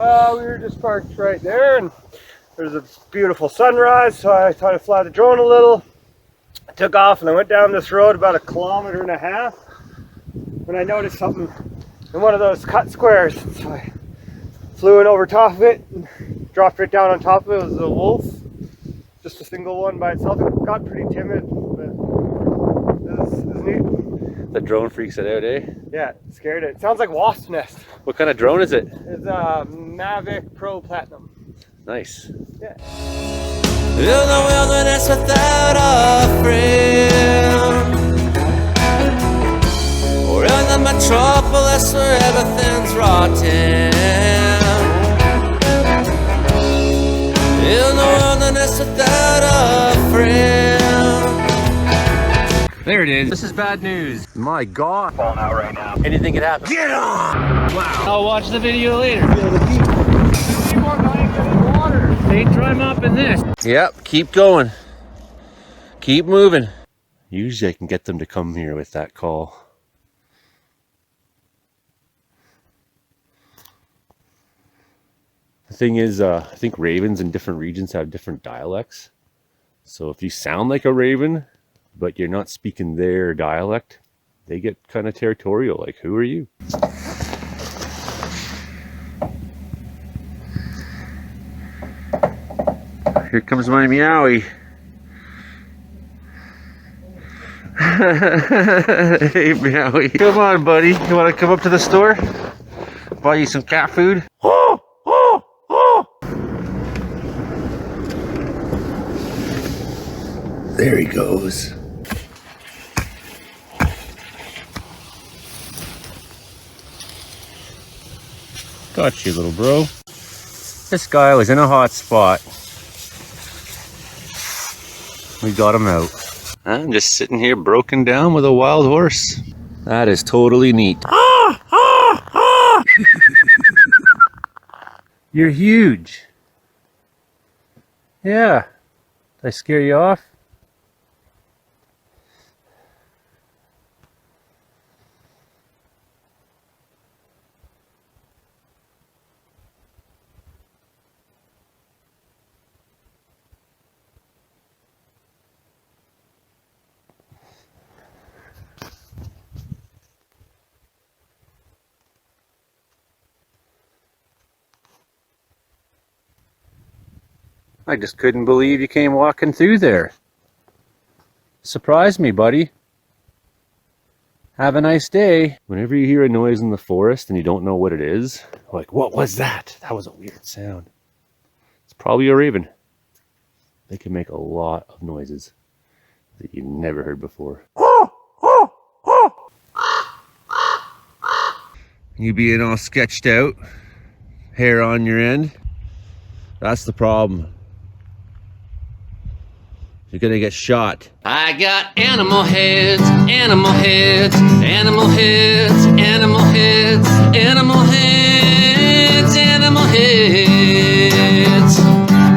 We were just parked right there, and there's a beautiful sunrise, so I thought I'd fly the drone a little. I took off and I went down this road about 1.5 kilometers when I noticed something in one of those cut squares. So I flew in over top of it and dropped right down on top of it. It was a wolf, just a single one by itself. It got pretty timid, but it was neat. The drone freaks it out, eh? Yeah, it scared it. It sounds like wasp nest. What kind of drone is it? It's a Mavic Pro Platinum. Nice. Yeah. In the wilderness without a friend, or in the metropolis where everything's rotten. In the wilderness without a friend. There it is. This is bad news. My God. Falling out right now. Anything could happen. Get on! Wow. I'll watch the video later. They try mopping this. Yep, keep going. Keep moving. Usually I can get them to come here with that call. The thing is, I think ravens in different regions have different dialects. So if you sound like a raven, but you're not speaking their dialect, they get kind of territorial, like, who are you? Here comes my meowie. Hey, meowie. Come on, buddy. You want to come up to the store? Buy you some cat food? Oh, oh, oh. There he goes. Got you, little bro. This guy was in a hot spot. We got him out. I'm just sitting here broken down with a wild horse. That is totally neat. You're huge. Yeah. Did I scare you off? I just couldn't believe you came walking through there. Surprised me, buddy. Have a nice day. Whenever you hear a noise in the forest and you don't know what it is, like, what was that? That was a weird sound. It's probably a raven. They can make a lot of noises that you never heard before. You being all sketched out, hair on your end, that's the problem. You're gonna get shot. I got animal heads, animal heads, animal heads, animal heads, animal heads, animal heads.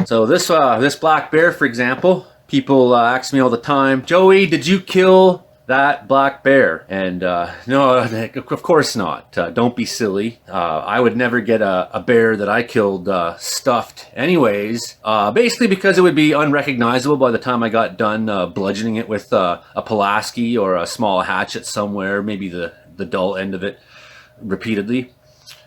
So this black bear, for example, people ask me all the time, Joey, did you kill that black bear? And no, of course not. Don't be silly. I would never get a bear that I killed stuffed anyways, basically because it would be unrecognizable by the time I got done bludgeoning it with a Pulaski or a small hatchet somewhere, maybe the dull end of it repeatedly.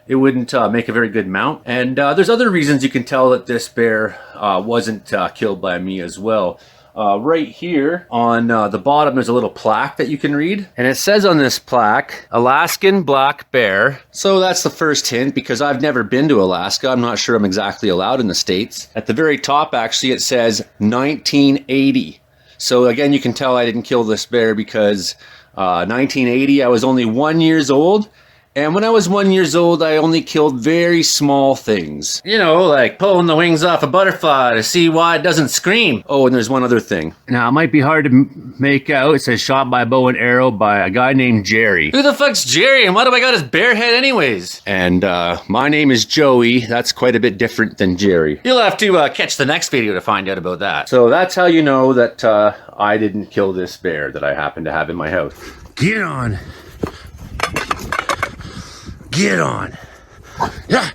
It wouldn't make a very good mount. And there's other reasons you can tell that this bear wasn't killed by me as well. Right here on the bottom there's a little plaque that you can read, and it says on this plaque, Alaskan black bear. So that's the first hint, because I've never been to Alaska. I'm not sure I'm exactly allowed in the States. At the very top actually it says 1980. So again, you can tell I didn't kill this bear because 1980 I was only 1 year old. And when I was 1 year old, I only killed very small things. You know, like pulling the wings off a butterfly to see why it doesn't scream. Oh, and there's one other thing. Now, it might be hard to make out. It says shot by bow and arrow by a guy named Jerry. Who the fuck's Jerry, and why do I got his bear head anyways? And my name is Joey. That's quite a bit different than Jerry. You'll have to catch the next video to find out about that. So that's how you know that I didn't kill this bear that I happen to have in my house. Get on. Get on. Yeah.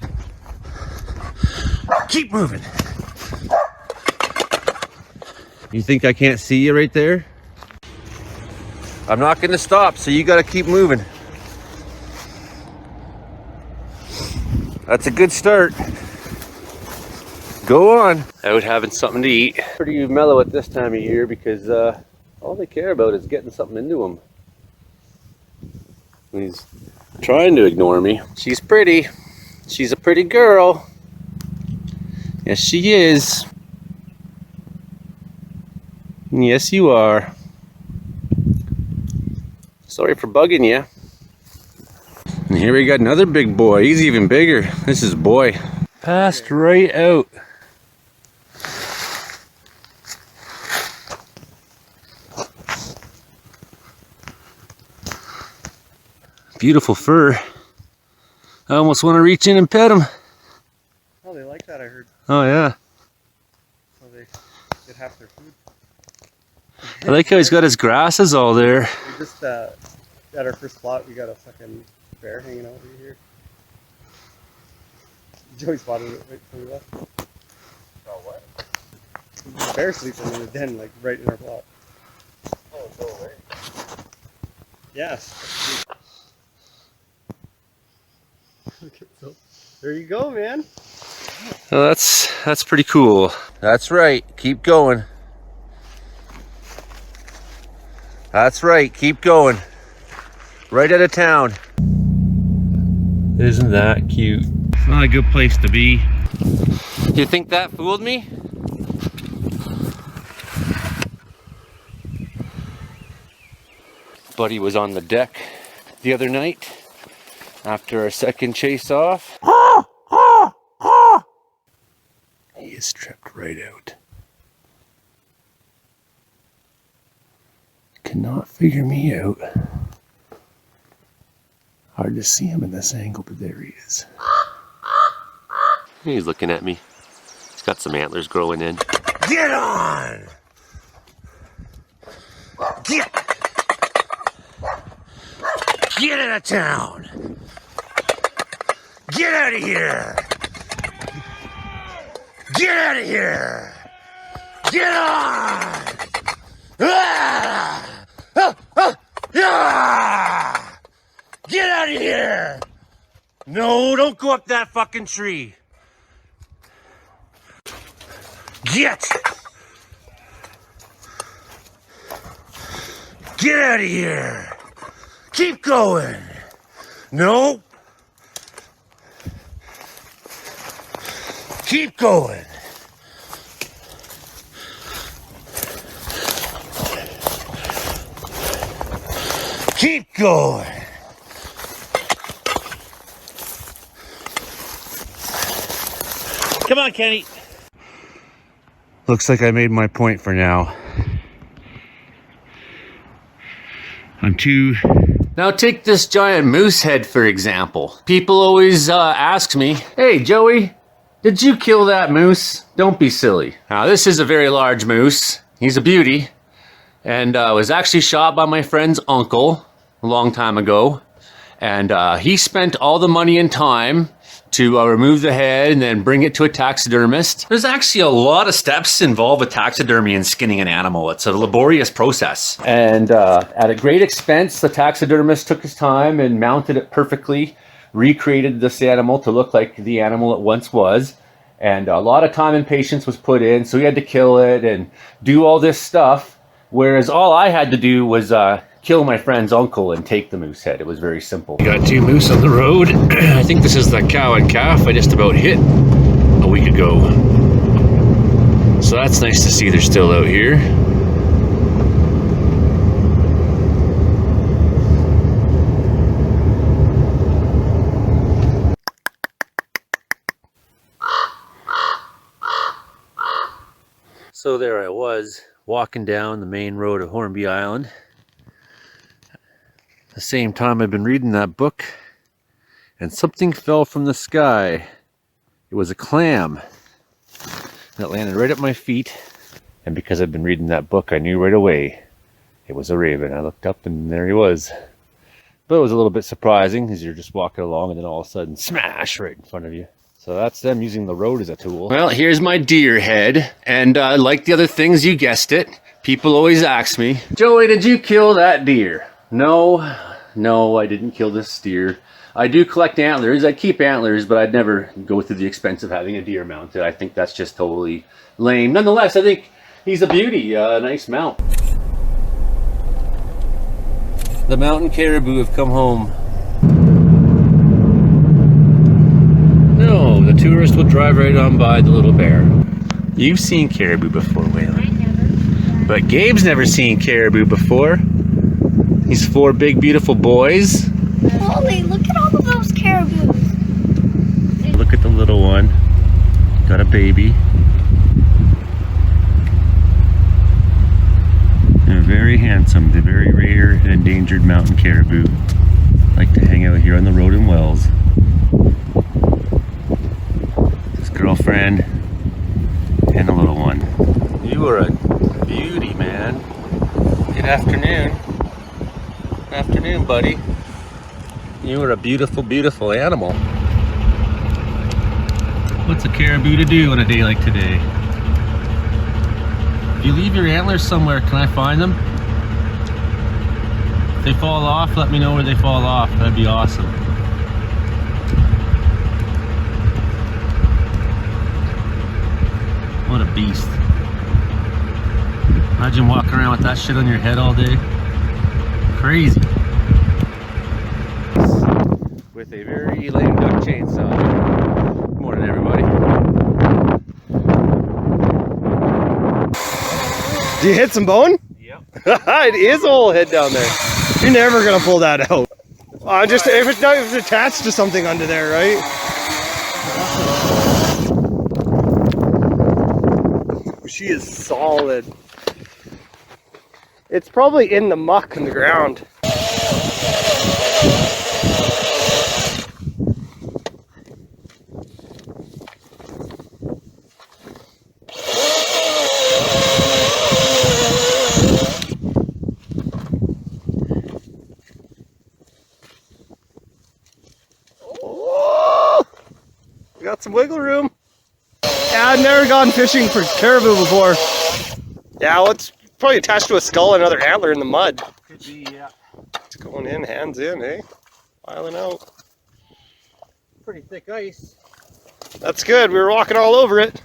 Keep moving. You think I can't see you right there? I'm not gonna stop, so you gotta keep moving. That's a good start. Go on. Out having something to eat. Pretty mellow at this time of year because all they care about is getting something into them. He's trying to ignore me. She's pretty. She's a pretty girl. Yes, she is. Yes, you are. Sorry for bugging you. And here we got another big boy. He's even bigger. This is boy. Passed right out. Beautiful fur. I almost want to reach in and pet him. Oh, they like that, I heard. Oh yeah. So they get half their food. I like how he's got his grasses all there. We just, at our first spot, we got a fucking bear hanging out over here. Joey spotted it right before we left. Oh, what? The bear sleeping in the den, like, right in our plot. Oh, go away. Yes. There you go, man. Well, that's pretty cool. That's right. Keep going. That's right. Keep going. Right out of town. Isn't that cute? It's not a good place to be. You think that fooled me? Buddy was on the deck the other night after our second chase off. He is tripped right out. Cannot figure me out. Hard to see him in this angle, but there he is. He's looking at me. He's got some antlers growing in. Get on! Get out of town! Get out of here! Get out of here! Get on! Ah! Ah! Ah! Ah! Get out of here! No, don't go up that fucking tree. Get out of here! Keep going! No! Keep going! Keep going! Come on, Kenny! Looks like I made my point for now. I'm too... Now take this giant moose head for example. People always ask me, "Hey Joey, did you kill that moose?" Don't be silly. Now this is a very large moose. He's a beauty. And was actually shot by my friend's uncle a long time ago. And he spent all the money and time to remove the head and then bring it to a taxidermist. There's actually a lot of steps involved with taxidermy and skinning an animal. It's a laborious process. And at a great expense, the taxidermist took his time and mounted it perfectly, recreated this animal to look like the animal it once was. And a lot of time and patience was put in, so he had to kill it and do all this stuff. Whereas all I had to do was kill my friend's uncle and take the moose head. It was very simple. We got two moose on the road. I think this is the cow and calf I just about hit a week ago. So that's nice to see they're still out here. So there I was, walking down the main road of Hornby Island. At the same time I've been reading that book, and something fell from the sky. It was a clam that landed right at my feet, and because I've been reading that book I knew right away it was a raven. I looked up and there he was. But it was a little bit surprising as you're just walking along and then all of a sudden smash right in front of you. So that's them using the road as a tool. Well, here's my deer head. And like the other things, you guessed it. People always ask me, Joey, did you kill that deer? No, I didn't kill this deer. I do collect antlers. I keep antlers, but I'd never go through the expense of having a deer mounted. I think that's just totally lame. Nonetheless, I think he's a beauty, nice mount. The mountain caribou have come home. No, the tourist will drive right on by the little bear. You've seen caribou before, Waylon. I never. But Gabe's never seen caribou before. These 4 big, beautiful boys. Holy, look at all of those caribous. Look at the little one. Got a baby. They're very handsome. They're very rare and endangered mountain caribou. Like to hang out here on the road in Wells. His girlfriend and the little one. You are a beauty, man. Good afternoon. Afternoon, buddy. You are a beautiful, beautiful animal. What's a caribou to do on a day like today? If you leave your antlers somewhere, can I find them? If they fall off, let me know where they fall off. That'd be awesome. What a beast. Imagine walking around with that shit on your head all day. Crazy. With a very lame duck chainsaw. Good morning, everybody. Do you hit some bone? Yep. It is a whole head down there. You're never gonna pull that out. Just if it's attached to something under there, right? She is solid. It's probably in the muck in the ground. We got some wiggle room. Yeah, I've never gone fishing for caribou before. Yeah, well, it's probably attached to a skull and another antler in the mud. Could be, yeah. It's going in, hands in, eh? Piling out. Pretty thick ice. That's good. We were walking all over it.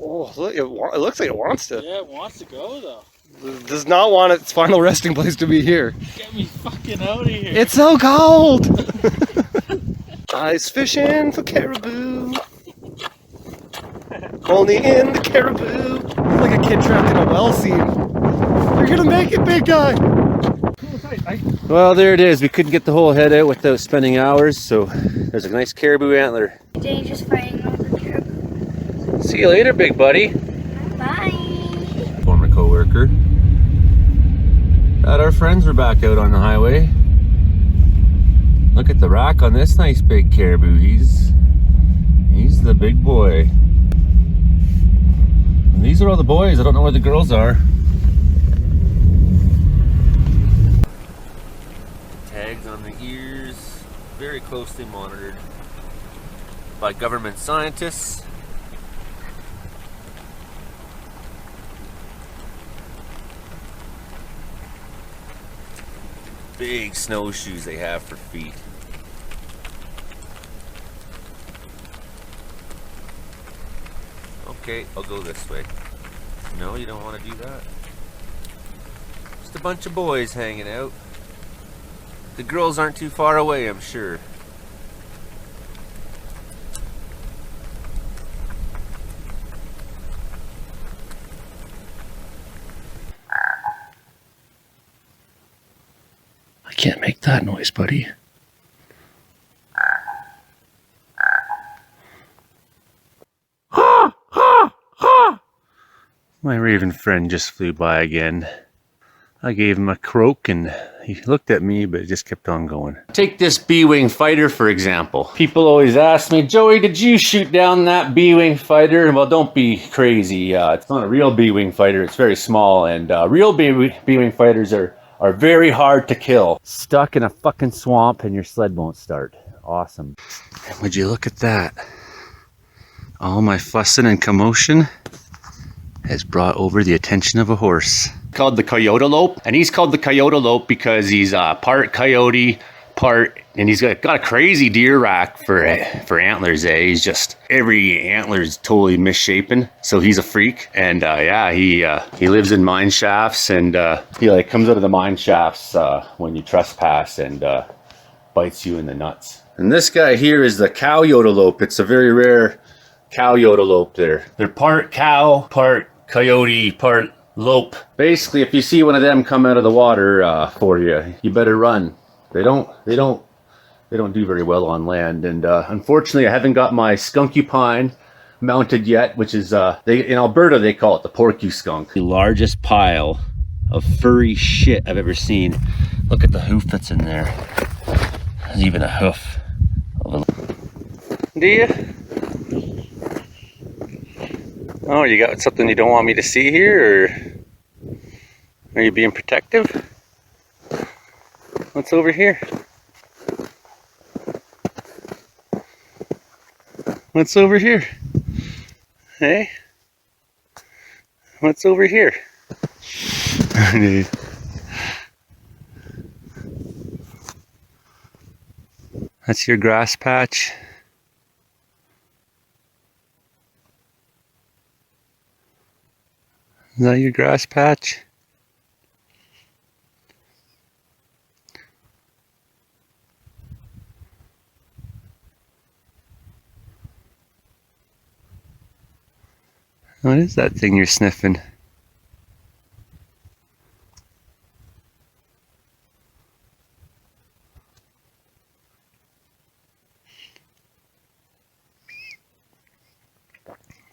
Oh, look, it looks like it wants to. Yeah, it wants to go though. It does not want its final resting place to be here. Get me fucking out of here. It's so cold. Ice fishing for caribou. Only in the caribou. It's like a kid trapped in a well scene. You're gonna make it, big guy. Well, there it is. We couldn't get the whole head out without spending hours, so there's a nice caribou antler. Dangerous fighting over caribou. See you later, big buddy. Bye. Former co-worker. Glad our friends were back out on the highway. Look at the rack on this nice big caribou. He's the big boy. And these are all the boys. I don't know where the girls are. Tags on the ears, very closely monitored by government scientists. Big snowshoes they have for feet. Okay, I'll go this way. No, you don't want to do that. Just a bunch of boys hanging out. The girls aren't too far away, I'm sure. I can't make that noise, buddy. My raven friend just flew by again. I gave him a croak and he looked at me, but it just kept on going. Take this Bwing Fighter, for example. People always ask me, Joey, did you shoot down that Bwing Fighter? Well, don't be crazy. It's not a real Bwing Fighter. It's very small, and real Bwing Fighters are very hard to kill. Stuck in a fucking swamp and your sled won't start. Awesome. Would you look at that? All my fussing and commotion has brought over the attention of a horse. Called the Coyote, and he's called the Coyote because he's part coyote, part, and he's got a crazy deer rack for antlers. He's just, every antler's totally misshapen, so he's a freak. And yeah, he lives in mine shafts, and he like comes out of the mine shafts when you trespass and bites you in the nuts. And this guy here is the cow yodalope. It's a very rare cow yodalope. They're part cow, part coyote, part lope. Basically, if you see one of them come out of the water for you, you better run. They don't do very well on land. And unfortunately, I haven't got my skunkupine mounted yet, which is in Alberta they call it the porcu-skunk. The largest pile of furry shit I've ever seen. Look at the hoof that's in there. There's even a hoof of a... Do you? Oh, you got something you don't want me to see here, or are you being protective? What's over here? What's over here? Hey? What's over here? That's your grass patch. Is that your grass patch? What is that thing you're sniffing?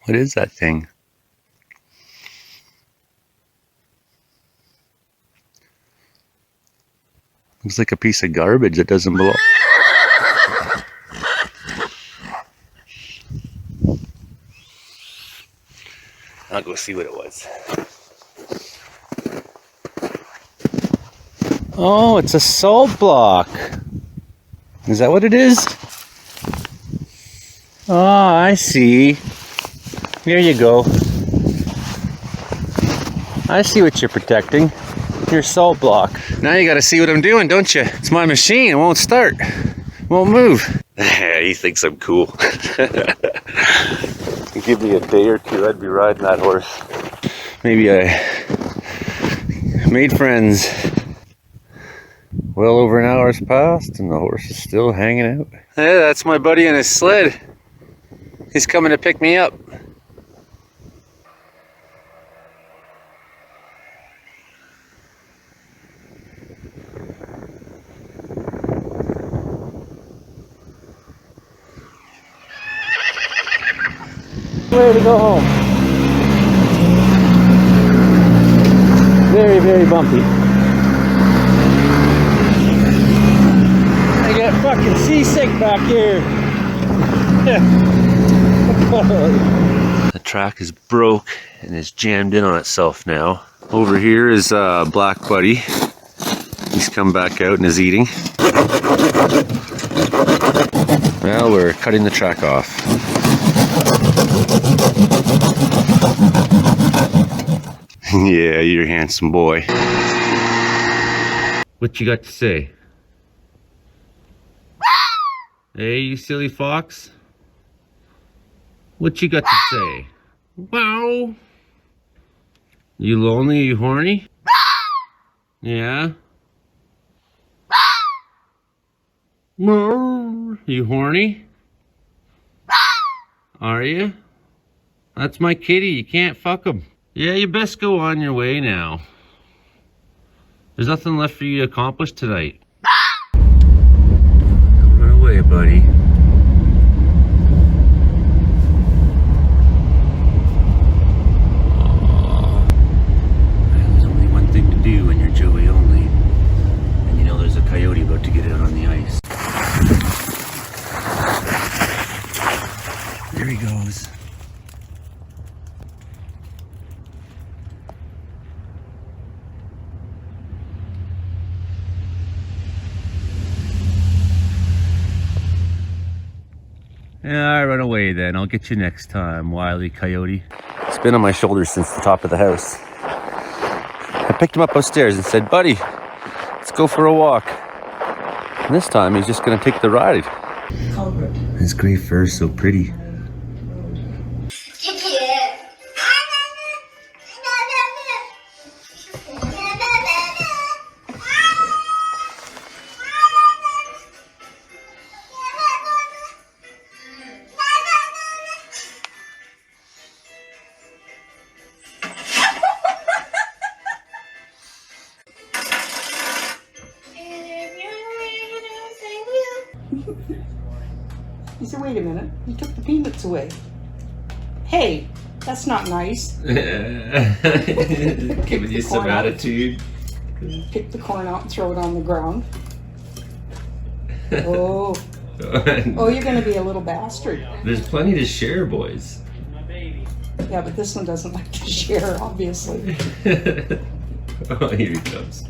What is that thing? Looks like a piece of garbage that doesn't belong. I'll go see what it was. Oh, it's a salt block. Is that what it is? Oh, I see. Here you go. I see what you're protecting. Your salt block. Now you gotta see what I'm doing, don't you? It's my machine, it won't start. Won't move. He thinks I'm cool. Give me a day or two, I'd be riding that horse. Maybe I made friends. Well over an hour's passed and the horse is still hanging out. Hey, that's my buddy in his sled. He's coming to pick me up. Way to go home. Very, very bumpy. I get fucking seasick back here. The track is broke and is jammed in on itself now. Over here is Black Buddy. He's come back out and is eating. Well, we're cutting the track off. Yeah, you're a handsome boy. What you got to say? Hey, you silly fox. What you got to say? Wow. You lonely? You horny? Yeah? You horny? Are you? That's my kitty. You can't fuck him. Yeah, you best go on your way now. There's nothing left for you to accomplish tonight. Run away, buddy. Aww. There's only one thing to do when you're Joey only. And you know there's a coyote about to get out on the ice. There he goes. I run away then. I'll get you next time, Wily Coyote. It's been on my shoulders since the top of the house. I picked him up upstairs and said, buddy, let's go for a walk. And this time he's just gonna take the ride. His gray fur is so pretty. He said, wait a minute, you took the peanuts away. Hey, that's not nice. Giving you some attitude. Pick the corn out and throw it on the ground. Oh. Oh, you're going to be a little bastard. There's plenty to share, boys. Yeah, but this one doesn't like to share, obviously. Oh, here he comes.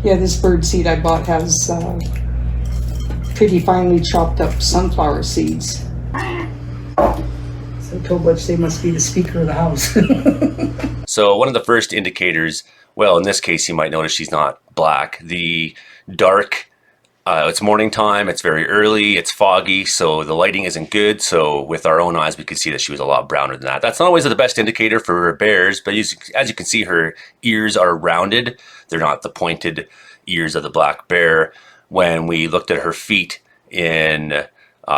Yeah, this bird seed I bought has pretty finely chopped up sunflower seeds. So I told Butch they must be the speaker of the house. So one of the first indicators, well, in this case, you might notice she's not black. The dark, it's morning time, it's very early, it's foggy, so the lighting isn't good. So with our own eyes, we could see that she was a lot browner than that. That's not always the best indicator for bears, but as you can see, her ears are rounded. They're not the pointed ears of the black bear. When we looked at her feet in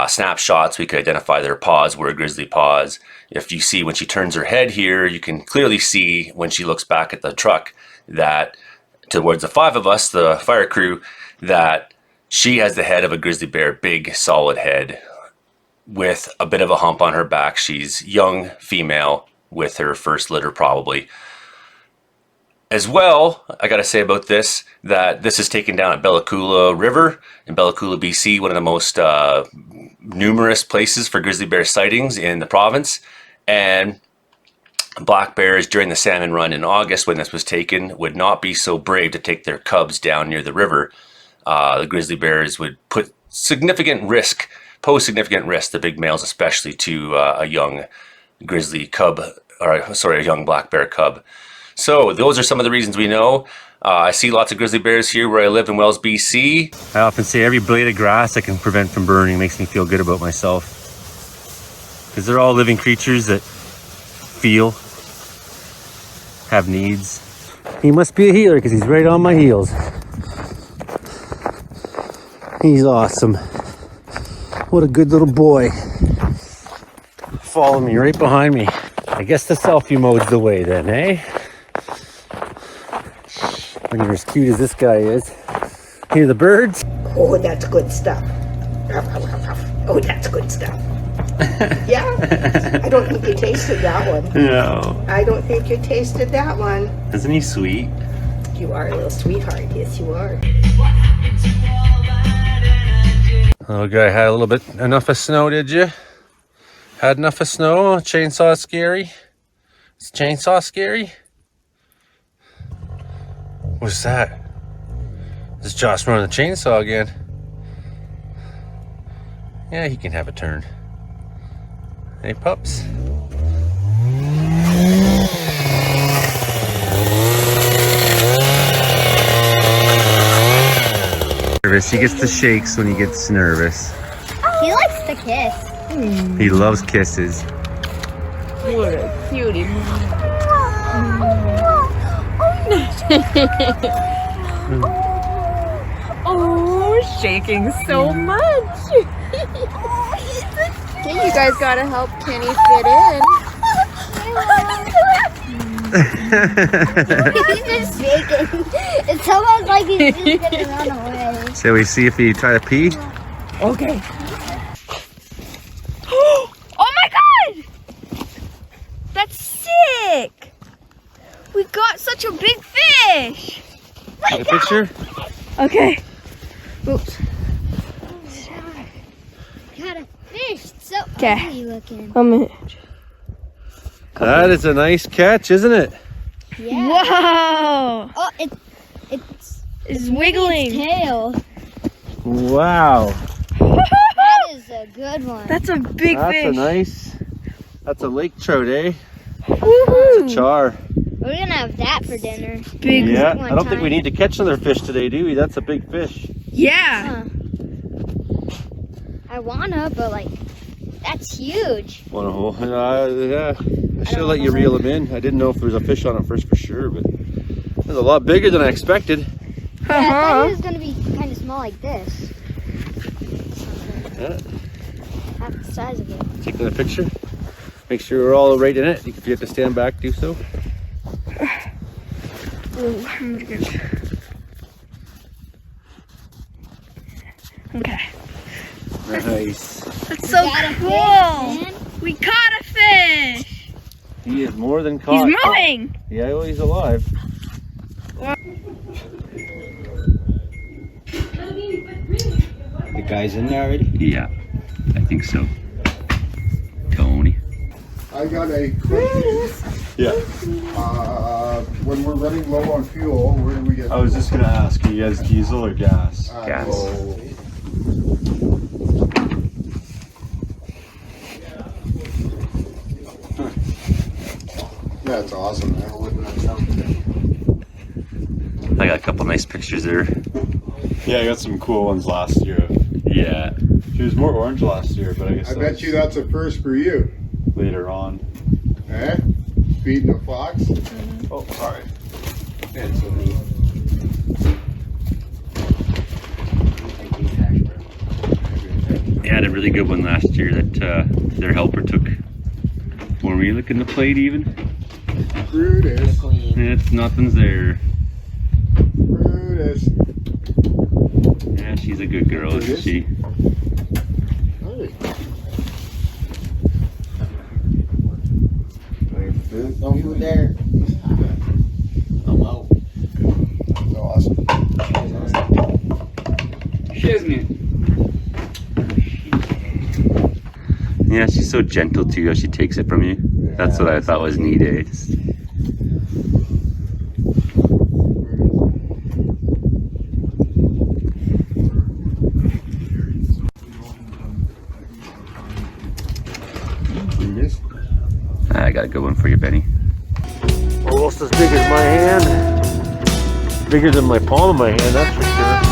snapshots, we could identify that her paws were grizzly paws. If you see when she turns her head here, you can clearly see when she looks back at the truck that towards the five of us, the fire crew, that she has the head of a grizzly bear, big solid head with a bit of a hump on her back. She's young female with her first litter probably. As well, I gotta say about this, that this is taken down at Bella Coola River in Bella Coola, BC, one of the most numerous places for grizzly bear sightings in the province. And black bears during the salmon run in August when this was taken would not be so brave to take their cubs down near the river. The grizzly bears would pose significant risk, the big males especially, to a young grizzly cub, or sorry, a young black bear cub. So those are some of the reasons we know. I see lots of grizzly bears here where I live in Wells, BC. I often say every blade of grass I can prevent from burning makes me feel good about myself. Because they're all living creatures that feel, have needs. He must be a healer because he's right on my heels. He's awesome. What a good little boy. Follow me right behind me. I guess the selfie mode's the way then, eh? When you're as cute as this guy is. Hear the birds? Oh, that's good stuff. Oh, that's good stuff. Yeah? I don't think you tasted that one. No. I don't think you tasted that one. Isn't he sweet? You are a little sweetheart. Yes, you are. Oh, guy, had a little bit enough of snow, did you? Had enough of snow? Chainsaw scary? Is chainsaw scary? What's that? Is Josh running the chainsaw again? Yeah, he can have a turn. Hey, pups. He gets the shakes when he gets nervous. He likes to kiss. He loves kisses. What a cutie. Oh, shaking so much. Okay, you guys gotta help Kenny fit in. He's just shaking. It's almost like he's just gonna run away. Shall we see if he try to pee? Okay. Oh my god! That's sick! We got such a big fish! fish. Take a picture? Okay. Oops. Got a fish. It's so Okay. ugly looking. That is a nice catch, isn't it? Yeah. Whoa! Oh, it's It's wiggling. tail. Wow. That is a good one. That's a big That's fish. a nice, that's a lake trout, eh? Woohoo! It's a char. We're gonna have that for dinner. Big. Yeah, one I don't think we time. need to catch another fish today, do we? That's a big fish. Yeah. Huh. I wanna, but like, that's huge. Yeah, I should have let you reel him in. I didn't know if there was a fish on it first for sure, but it was a lot bigger than I expected. Yeah, I thought it was gonna be kind of small like this. Yeah. Half the size of it. Taking a picture. Make sure we're all right in it. If you have to stand back, do so. Ooh, I'm good. Okay. Nice. That's so Got a cool. fish, man. We caught a fish. He is more than caught. He's moving. Yeah, well, he's alive. The guy's in there already? Yeah, I think so. Tony. I got a question. Yeah. When we're running low on fuel, where do we get? I was just gonna ask, are you guys diesel or gas? Gas. Oh, that's awesome. I wouldn't have something. I got a couple nice pictures there. Yeah, I got some cool ones last year. Yeah. She was more orange last year, but I guess I that bet was you that's a first for you. later on. Eh? Feeding a fox? Oh, sorry. That's so neat. They had a really good one last year that their helper took. Were we looking the plate even? Brutus. It's nothing's there. Brutus. Yeah, she's a good girl, isn't she? Hey. Don't you there. I'm out. That's awesome. Shiznit. Yeah, she's so gentle too how she takes it from you. That's what I thought was neat, eh? I got a good one for you, Benny. Almost as big as my hand. Bigger than my palm of my hand, that's for sure.